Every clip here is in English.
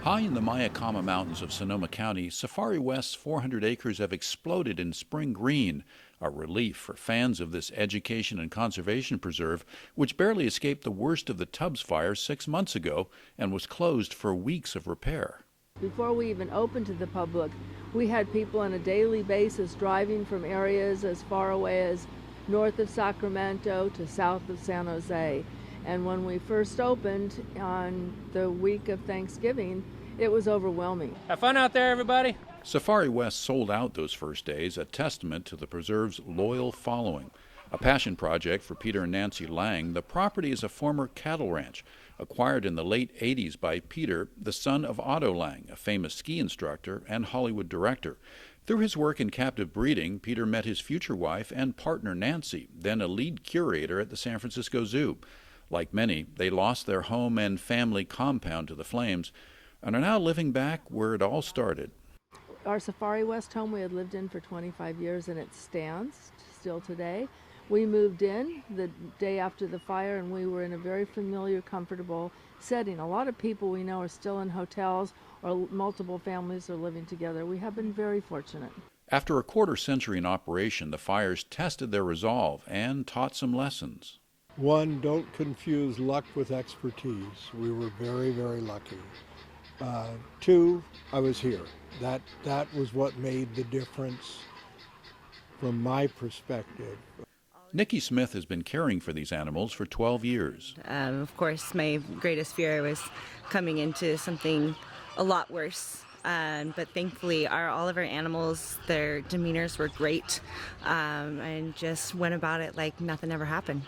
High in the Mayakama Mountains of Sonoma County, Safari West's 400 acres have exploded in spring green, a relief for fans of this education and conservation preserve, which barely escaped the worst of the Tubbs fire 6 months ago and was closed for weeks of repair. Before we even opened to the public, we had people on a daily basis driving from areas as far away as north of Sacramento to south of San Jose. And when we first opened on the week of Thanksgiving, it was overwhelming. Have fun out there, everybody. Safari West sold out those first days, a testament to the preserve's loyal following. A passion project for Peter and Nancy Lang, the property is a former cattle ranch, acquired in the late 80s by Peter, the son of Otto Lang, a famous ski instructor and Hollywood director. Through his work in captive breeding, Peter met his future wife and partner Nancy, then a lead curator at the San Francisco Zoo. Like many, they lost their home and family compound to the flames and are now living back where it all started. Our Safari West home we had lived in for 25 years, and it stands still today. We moved in the day after the fire, and we were in a very familiar, comfortable setting. A lot of people we know are still in hotels, or multiple families are living together. We have been very fortunate. After a quarter century in operation, the fires tested their resolve and taught some lessons. One, don't confuse luck with expertise. We were very, very lucky. Two, I was here. That was what made the difference from my perspective. Nikki Smith has been caring for these animals for 12 years. Of course, my greatest fear was coming into something a lot worse. But thankfully, all of our animals, their demeanors were great, and just went about it like nothing ever happened.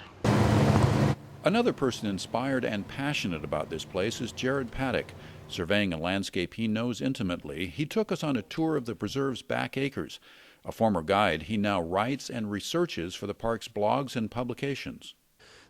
Another person inspired and passionate about this place is Jared Paddock. Surveying a landscape he knows intimately, he took us on a tour of the preserve's back acres. A former guide, he now writes and researches for the park's blogs and publications.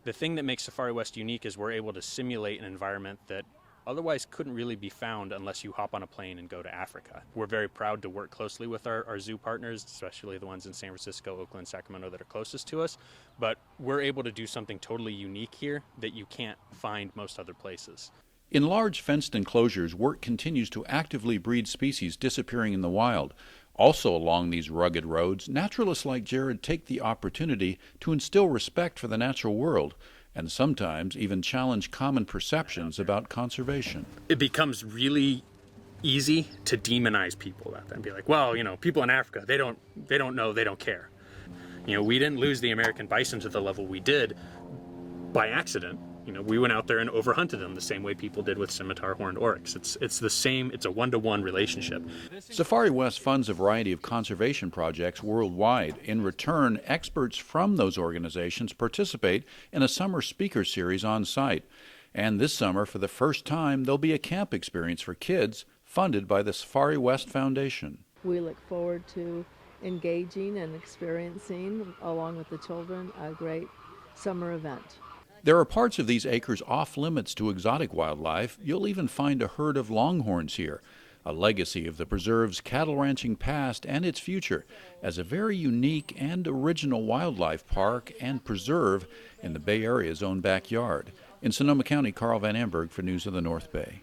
The thing that makes Safari West unique is we're able to simulate an environment that otherwise couldn't really be found unless you hop on a plane and go to Africa. We're very proud to work closely with our zoo partners, especially the ones in San Francisco, Oakland, Sacramento that are closest to us, but we're able to do something totally unique here that you can't find most other places. In large fenced enclosures, work continues to actively breed species disappearing in the wild. Also along these rugged roads, naturalists like Jared take the opportunity to instill respect for the natural world and sometimes even challenge common perceptions about conservation. It becomes really easy to demonize people out there and be like, well, people in Africa, they don't know, they don't care. We didn't lose the American bison to the level we did by accident. We went out there and overhunted them the same way people did with scimitar horned oryx. It's the same, it's a one-to-one relationship. Safari West funds a variety of conservation projects worldwide. In return, experts from those organizations participate in a summer speaker series on site. And this summer, for the first time, there'll be a camp experience for kids funded by the Safari West Foundation. We look forward to engaging and experiencing, along with the children, a great summer event. There are parts of these acres off limits to exotic wildlife. You'll even find a herd of longhorns here, a legacy of the preserve's cattle ranching past and its future as a very unique and original wildlife park and preserve in the Bay Area's own backyard. In Sonoma County, Carl Van Amberg for News of the North Bay.